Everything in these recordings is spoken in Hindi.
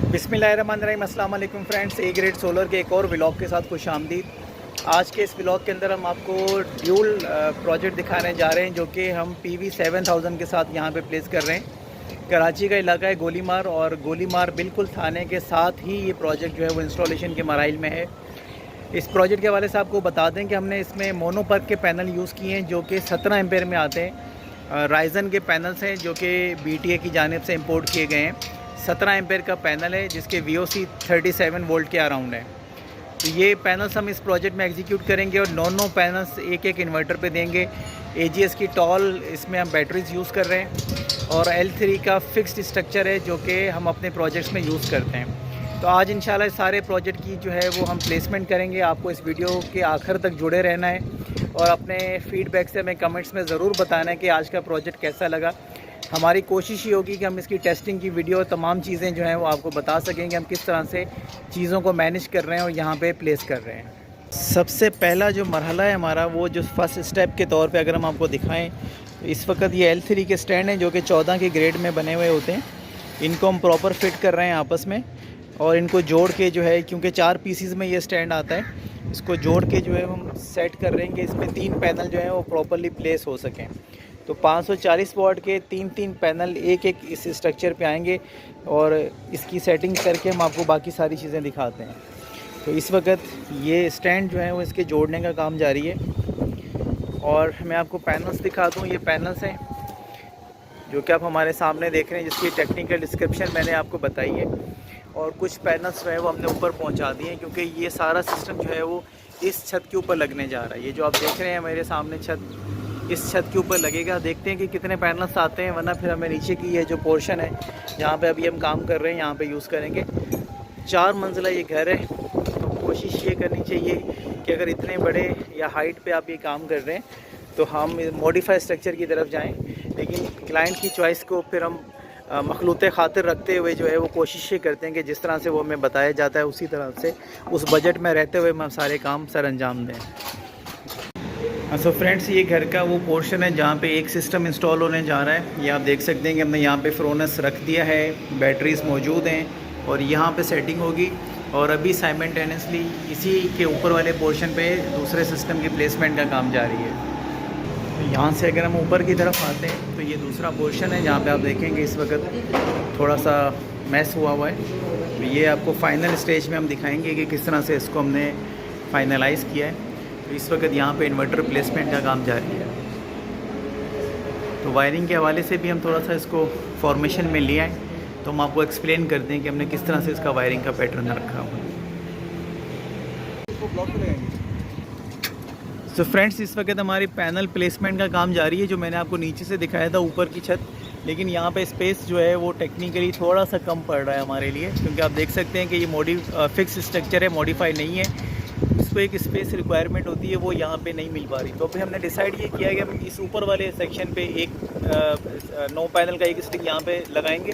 बिस्मिल्लाहिर्रहमानिर्रहीम। अस्सलाम वालेकुम फ्रेंड्स, ए ग्रेड सोलर के एक और व्लॉग के साथ खुशामदीद। आज के इस व्लॉग के अंदर हम आपको ड्यूल प्रोजेक्ट दिखाने जा रहे हैं जो कि हम PV 7000 के साथ यहाँ पे प्लेस कर रहे हैं। कराची का इलाका है गोलीमार, और गोलीमार बिल्कुल थाने के साथ ही ये प्रोजेक्ट जो है वो इंस्टॉलेशन के मराइल में है। इस प्रोजेक्ट के हवाले से आपको बता दें कि हमने इसमें मोनोपर्क के पैनल यूज़ किए हैं जो कि 17 एम्पेयर में आते हैं। राइजन के पैनल्स हैं जो कि BTA की जानिब से इंपोर्ट किए गए हैं। 17 एम्पेयर का पैनल है जिसके VOC 37 वोल्ट के अराउंड है। तो ये पैनल्स हम इस प्रोजेक्ट में एग्जीक्यूट करेंगे और 9 पैनल्स एक एक इन्वर्टर पे देंगे। AGS की टॉल इसमें हम बैटरीज यूज़ कर रहे हैं, और L3 का फिक्स्ड स्ट्रक्चर है जो कि हम अपने प्रोजेक्ट्स में यूज़ करते हैं। तो आज इंशाल्लाह सारे प्रोजेक्ट की जो है वो हम प्लेसमेंट करेंगे। आपको इस वीडियो के आखिर तक जुड़े रहना है और अपने फीडबैक से हमें कमेंट्स में ज़रूर बताना है कि आज का प्रोजेक्ट कैसा लगा। हमारी कोशिश ही होगी कि हम इसकी टेस्टिंग की वीडियो, तमाम चीज़ें जो हैं वो आपको बता सकेंगे हम किस तरह से चीज़ों को मैनेज कर रहे हैं और यहाँ पे प्लेस कर रहे हैं। सबसे पहला जो मरहला है हमारा, वो जो फर्स्ट स्टेप के तौर पे अगर हम आपको दिखाएं तो इस वक्त ये L3 के स्टैंड हैं जो कि 14 के ग्रेड में बने हुए होते हैं। इनको हम प्रॉपर फिट कर रहे हैं आपस में, और इनको जोड़ के जो है, क्योंकि 4 पीसीज में ये स्टैंड आता है, इसको जोड़ के जो है हम सेट कर रहे हैं कि इसमें 3 पैनल जो है वो प्रॉपरली प्लेस हो सकें। तो 540 वाट के 3 पैनल एक एक इस स्ट्रक्चर पे आएंगे, और इसकी सेटिंग करके हम आपको बाकी सारी चीज़ें दिखाते हैं। तो इस वक्त ये स्टैंड जो है वो इसके जोड़ने का काम जारी है, और मैं आपको पैनल्स दिखा दूँ। ये पैनल्स हैं जो कि आप हमारे सामने देख रहे हैं, जिसकी टेक्निकल डिस्क्रिप्शन मैंने आपको बताई है। और कुछ पैनल्स जो है वो हमने ऊपर पहुंचा दिए हैं, क्योंकि ये सारा सिस्टम जो है वो इस छत के ऊपर लगने जा रहा है। ये जो आप देख रहे हैं मेरे सामने छत, इस छत के ऊपर लगेगा। देखते हैं कि कितने पैनल्स आते हैं, वरना फिर हमें नीचे की ये जो पोर्शन है जहाँ पे अभी हम काम कर रहे हैं यहाँ पे यूज़ करेंगे। 4 मंजिला ये घर है, तो कोशिश ये करनी चाहिए कि अगर इतने बड़े या हाइट पे आप ये काम कर रहे हैं तो हम मॉडिफाई स्ट्रक्चर की तरफ जाएँ, लेकिन क्लाइंट की चॉइस को फिर हम मखलूते खातिर रखते हुए जो है वो कोशिश ये करते हैं कि जिस तरह से वो हमें बताया जाता है उसी तरह से उस बजट में रहते हुए हम सारे काम सर अंजाम दें। सो फ्रेंड्स, ये घर का वो पोर्शन है जहाँ पे एक सिस्टम इंस्टॉल होने जा रहा है। ये आप देख सकते हैं कि हमने यहाँ पे फ्रोनस रख दिया है, बैटरीज मौजूद हैं, और यहाँ पे सेटिंग होगी। और अभी साइमल्टेनियसली इसी के ऊपर वाले पोर्शन पे दूसरे सिस्टम की प्लेसमेंट का काम जारी है। तो यहाँ से अगर हम ऊपर की तरफ आते हैं तो ये दूसरा पोर्शन है जहाँ पे आप देखेंगे इस वक्त थोड़ा सा मैस हुआ हुआ है। तो ये आपको फाइनल स्टेज में हम दिखाएंगे कि किस तरह से इसको हमने फाइनलाइज़ किया है। तो इस वक्त यहाँ पे इन्वर्टर प्लेसमेंट का काम जारी है। तो वायरिंग के हवाले से भी हम थोड़ा सा इसको फॉर्मेशन में ले आए, तो हम आपको एक्सप्लेन करते हैं कि हमने किस तरह से इसका वायरिंग का पैटर्न रखा हुआ है। तो फ्रेंड्स, इस वक्त हमारी पैनल प्लेसमेंट का काम जारी है, जो मैंने आपको नीचे से दिखाया था ऊपर की छत। लेकिन यहाँ पे स्पेस जो है वो टेक्निकली थोड़ा सा कम पड़ रहा है हमारे लिए, क्योंकि आप देख सकते हैं कि ये फिक्स स्ट्रक्चर है, मॉडिफाई नहीं है। इसको एक स्पेस रिक्वायरमेंट होती है, वो यहाँ पे नहीं मिल पा रही। तो फिर हमने डिसाइड ये किया कि हम इस ऊपर वाले सेक्शन पे एक 9 पैनल का एक स्टिंग यहाँ पे लगाएंगे,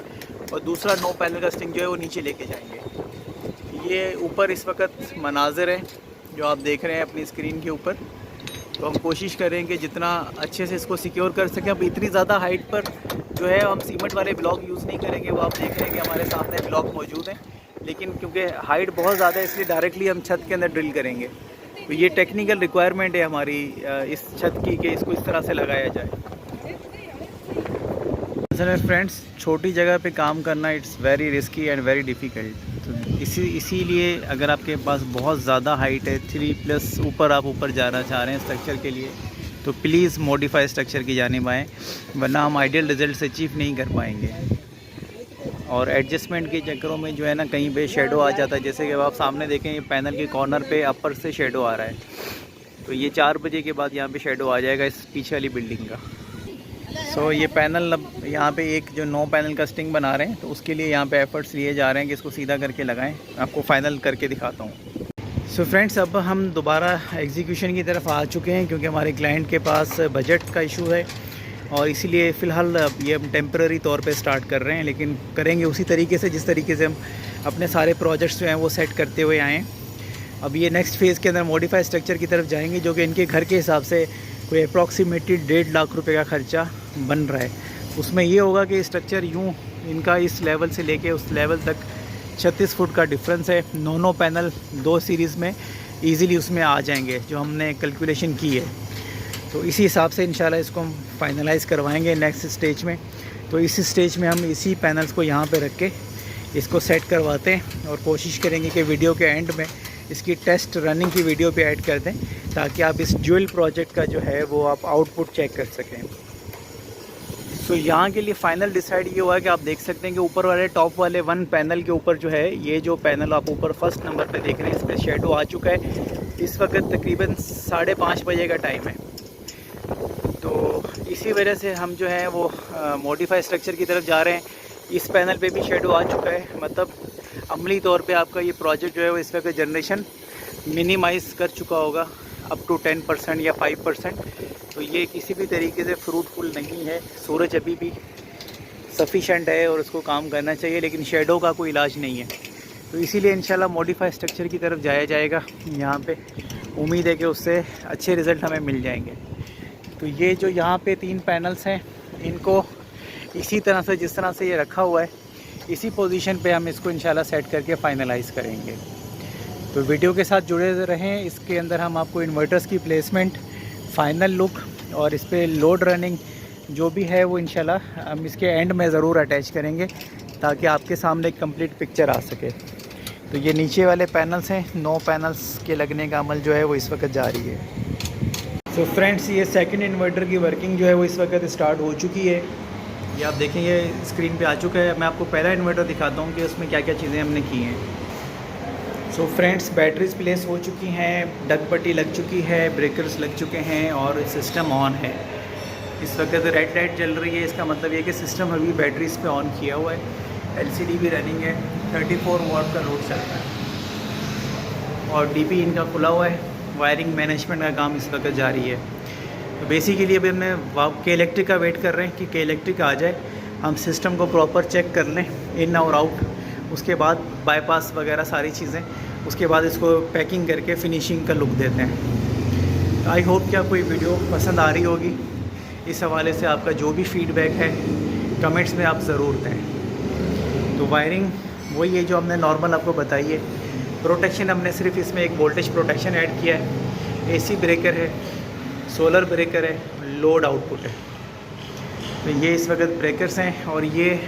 और दूसरा 9 पैनल का स्टिंग जो है वो नीचे लेके जाएंगे। ये ऊपर इस वक्त मनाजिर है जो आप देख रहे हैं अपनी स्क्रीन के ऊपर। तो हम कोशिश करें कि जितना अच्छे से इसको सिक्योर कर सकें। अब इतनी ज़्यादा हाइट पर जो है हम सीमेंट वाले ब्लॉक यूज़ नहीं करेंगे, वो आप देख रहे हैं कि हमारे सामने ब्लॉक मौजूद हैं। लेकिन क्योंकि हाइट बहुत ज़्यादा है, इसलिए डायरेक्टली हम छत के अंदर ड्रिल करेंगे। तो ये टेक्निकल रिक्वायरमेंट है हमारी इस छत की कि इसको इस तरह से लगाया जाए। असल फ्रेंड्स, छोटी जगह पे काम करना it's very risky and very difficult. तो इसीलिए अगर आपके पास बहुत ज़्यादा हाइट है, 3+ ऊपर आप ऊपर जाना चाह रहे हैं स्ट्रक्चर के लिए, तो प्लीज़ मॉडिफाई स्ट्रक्चर की जानिब आएँ, वरना हम आइडियल रिजल्ट अचीव नहीं कर पाएंगे। और एडजस्टमेंट के चक्करों में जो है ना, कहीं पे शेडो आ जाता है। जैसे कि आप सामने देखें, ये पैनल के कॉर्नर पे अपर से शेडो आ रहा है, तो ये 4 बजे के बाद यहाँ पे शेडो आ जाएगा इस पीछे वाली बिल्डिंग का। सो ये पैनल अब यहाँ पे एक जो 9 पैनल का स्टिंग बना रहे हैं, तो उसके लिए यहाँ पे एफर्ट्स लिए जा रहे हैं कि इसको सीधा करके लगाएं। आपको फाइनल करके दिखाता हूँ। सो फ्रेंड्स, अब हम दोबारा एग्जीक्यूशन की तरफ आ चुके हैं, क्योंकि हमारे क्लाइंट के पास बजट का इशू है, और इसीलिए फ़िलहाल ये हम टेम्पररी तौर पे स्टार्ट कर रहे हैं, लेकिन करेंगे उसी तरीके से जिस तरीके से हम अपने सारे प्रोजेक्ट्स जो हैं वो सेट करते हुए आए हैं। अब ये नेक्स्ट फेज़ के अंदर मॉडिफाई स्ट्रक्चर की तरफ जाएंगे, जो कि इनके घर के हिसाब से कोई अप्रॉक्सीमेटली 1.5 लाख रुपए का ख़र्चा बन रहा है। उसमें ये होगा कि स्ट्रक्चर यूँ इनका इस लेवल से लेके उस लेवल तक 36 फुट का डिफरेंस है। 9 पैनल 2 सीरीज़ में ईज़िली उसमें आ जाएंगे जो हमने कैलकुलेशन की है। तो इसी हिसाब से इंशाल्लाह इसको हम फाइनलाइज़ करवाएंगे नेक्स्ट स्टेज में। तो इसी स्टेज में हम इसी पैनल्स को यहाँ पे रख के इसको सेट करवाते हैं और कोशिश करेंगे कि वीडियो के एंड में इसकी टेस्ट रनिंग की वीडियो भी ऐड कर दें, ताकि आप इस ड्यूल प्रोजेक्ट का जो है वो आप आउटपुट चेक कर सकें। तो यहाँ के लिए फ़ाइनल डिसाइड ये हुआ है कि आप देख सकते हैं कि ऊपर वाले टॉप वाले 1 पैनल के ऊपर जो है, ये जो पैनल आप ऊपर फर्स्ट नंबर पे देख रहे हैं, इस पर शेडो आ चुका है। इस वक्त तकरीबन 5:30 बजे का टाइम है। तो इसी वजह से हम जो है वो मॉडिफाई स्ट्रक्चर की तरफ जा रहे हैं। इस पैनल पे भी शेडो आ चुका है, मतलब अमली तौर पे आपका ये प्रोजेक्ट जो है वो इस वक्त जनरेशन मिनिमाइज़ कर चुका होगा अप टू 10% या 5%। तो ये किसी भी तरीके से फ्रूटफुल नहीं है। सूरज अभी भी सफिशेंट है और उसको काम करना चाहिए, लेकिन शेडो का कोई इलाज नहीं है। तो इसीलिए इंशाल्लाह मॉडिफाई स्ट्रक्चर की तरफ जाया जाएगा। यहाँ पे उम्मीद है कि उससे अच्छे रिज़ल्ट हमें मिल जाएंगे। तो ये जो यहाँ पे 3 पैनल्स हैं, इनको इसी तरह से जिस तरह से ये रखा हुआ है, इसी पोजीशन पे हम इसको इंशाल्लाह सेट करके फ़ाइनलाइज़ करेंगे। तो वीडियो के साथ जुड़े रहें। इसके अंदर हम आपको इन्वर्टर्स की प्लेसमेंट, फ़ाइनल लुक और इस पर लोड रनिंग जो भी है वो इंशाल्लाह हम इसके एंड में ज़रूर अटैच करेंगे, ताकि आपके सामने एक कंप्लीट पिक्चर आ सके। तो ये नीचे वाले पैनल्स हैं, 9 पैनल्स के लगने का अमल जो है वो इस वक्त जारी है। तो फ्रेंड्स, ये सेकंड इन्वर्टर की वर्किंग जो है वो इस वक्त स्टार्ट हो चुकी है। ये आप देखें, ये स्क्रीन पे आ चुका है। मैं आपको पहला इन्वर्टर दिखाता हूँ कि उसमें क्या क्या चीज़ें हमने की हैं। सो फ्रेंड्स, बैटरीज प्लेस हो चुकी हैं, डग पट्टी लग चुकी है, ब्रेकर्स लग चुके हैं और सिस्टम ऑन है। इस वक्त रेड लाइट जल रही है, इसका मतलब ये कि सिस्टम अभी बैटरीज पे ऑन किया हुआ है। एलसीडी भी रनिंग है, 34 वाट का लोड चल रहा है और डीपी इनका खुला हुआ है। वायरिंग मैनेजमेंट का काम इस वक्त जारी है। तो बेसिकली अभी हमने के इलेक्ट्रिक का वेट कर रहे हैं कि के इलेक्ट्रिक आ जाए, हम सिस्टम को प्रॉपर चेक कर लें इन और आउट, उसके बाद बाईपास वगैरह सारी चीज़ें, उसके बाद इसको पैकिंग करके फिनिशिंग का लुक देते हैं। आई होप कि आपको ये वीडियो पसंद आ रही होगी। इस हवाले से आपका जो भी फीडबैक है कमेंट्स में आप ज़रूर दें। तो वायरिंग वही है जो हमने नॉर्मल आपको बताई है। प्रोटेक्शन हमने सिर्फ इसमें एक वोल्टेज प्रोटेक्शन ऐड किया है। एसी ब्रेकर है, सोलर ब्रेकर है, लोड आउटपुट है। तो ये इस वक्त ब्रेकर्स हैं और ये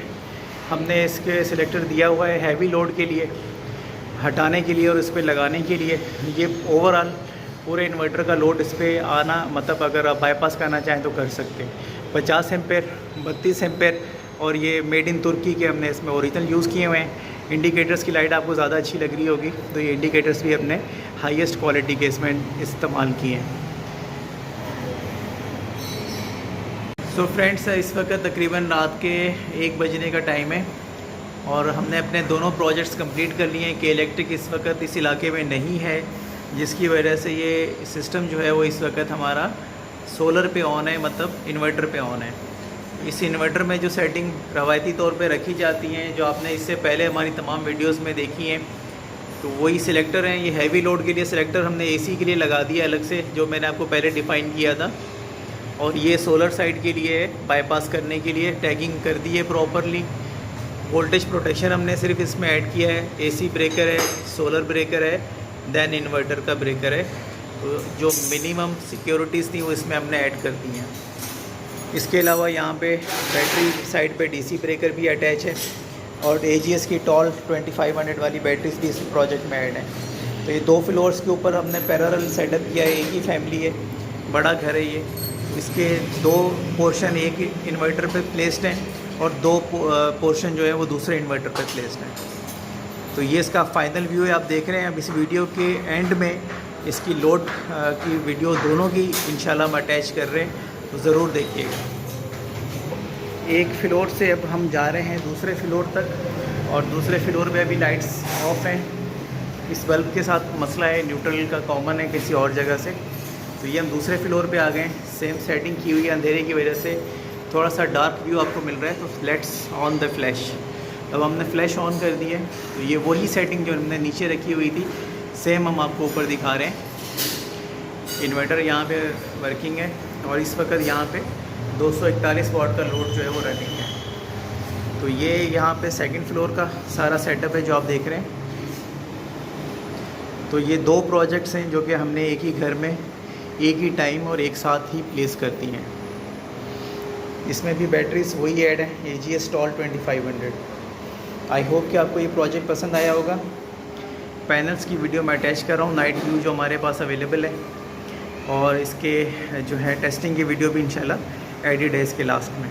हमने इसके सिलेक्टर दिया हुआ है हैवी लोड के लिए, हटाने के लिए और इस पर लगाने के लिए। ये ओवरऑल पूरे इन्वर्टर का लोड इस पर आना, मतलब अगर आप बाईपास करना चाहें तो कर सकते हैं। 50 एम्पेयर, 32 एम्पेयर और ये मेड इन तुर्की के हमने इसमें ओरिजिनल यूज़ किए हुए हैं। इंडिकेटर्स की लाइट आपको ज़्यादा अच्छी लग रही होगी, तो ये इंडिकेटर्स भी हमने हाईएस्ट क्वालिटी के इसमें इस्तेमाल किए हैं। तो फ्रेंड्स, इस वक्त तकरीबन रात के 1 बजने का टाइम है और हमने अपने दोनों प्रोजेक्ट्स कंप्लीट कर लिए हैं। के इलेक्ट्रिक इस वक्त इस इलाके में नहीं है, जिसकी वजह से ये सिस्टम जो है वो इस वक्त हमारा सोलर पे ऑन है, मतलब इन्वर्टर पे ऑन है। इस इन्वर्टर में जो सेटिंग रवायती तौर पे रखी जाती हैं, जो आपने इससे पहले हमारी तमाम वीडियोस में देखी हैं, तो वही सिलेक्टर हैं। ये हैवी लोड के लिए सिलेक्टर हमने एसी के लिए लगा दिया अलग से, जो मैंने आपको पहले डिफ़ाइन किया था। और ये सोलर साइड के लिए बाईपास करने के लिए टैगिंग कर दी है प्रॉपरली। वोल्टेज प्रोटेक्शन हमने सिर्फ इसमें ऐड किया है। एसी ब्रेकर है, सोलर ब्रेकर है, दैन इन्वर्टर का ब्रेकर है। तो जो मिनिमम सिक्योरिटीज़ थी वो इसमें हमने ऐड कर दी हैं। इसके अलावा यहाँ पे बैटरी साइड पे डीसी ब्रेकर भी अटैच है और एजीएस की टॉल 2500 वाली बैटरीज भी इस प्रोजेक्ट में ऐड है। तो ये 2 फ्लोर्स के ऊपर हमने पैरेलल सेटअप किया है। एक ही फैमिली है, बड़ा घर है ये। इसके 2 पोर्शन एक इन्वर्टर पे प्लेस्ड हैं और 2 पोर्शन जो है वो दूसरे इन्वर्टर पे प्लेस्ड हैं। तो ये इसका फाइनल व्यू है, आप देख रहे हैं। अब इस वीडियो के एंड में इसकी लोड की वीडियो दोनों की इंशाल्लाह हम अटैच कर रहे हैं, तो ज़रूर देखिएगा। एक फ्लोर से अब हम जा रहे हैं दूसरे फ्लोर तक और दूसरे फ्लोर में अभी लाइट्स ऑफ हैं। इस बल्ब के साथ मसला है, न्यूट्रल का कॉमन है किसी और जगह से। तो ये हम दूसरे फ्लोर पे आ गए हैं। सेम सेटिंग की हुई है, अंधेरे की वजह से थोड़ा सा डार्क व्यू आपको मिल रहा है। तो लेट्स ऑन द फ्लैश। अब हमने फ्लैश ऑन कर दी है, तो ये वही सेटिंग जो हमने नीचे रखी हुई थी सेम हम आपको ऊपर दिखा रहे हैं। इन्वर्टर यहाँ पे वर्किंग है और इस वक्त यहाँ पे 241 वाट का लोड जो है वो रनिंग है। तो ये यहाँ पे सेकंड फ्लोर का सारा सेटअप है जो आप देख रहे हैं। तो ये 2 प्रोजेक्ट्स हैं जो कि हमने एक ही घर में एक ही टाइम और एक साथ ही प्लेस करती हैं। इसमें भी बैटरीज वही ऐड है, AGS टॉल 2500। आई होप कि आपको ये प्रोजेक्ट पसंद आया होगा। पैनल्स की वीडियो मैं अटैच कर रहा हूँ, नाइट व्यू जो हमारे पास अवेलेबल है, और इसके जो है टेस्टिंग की वीडियो भी इंशाल्लाह एडिट है इसके लास्ट में।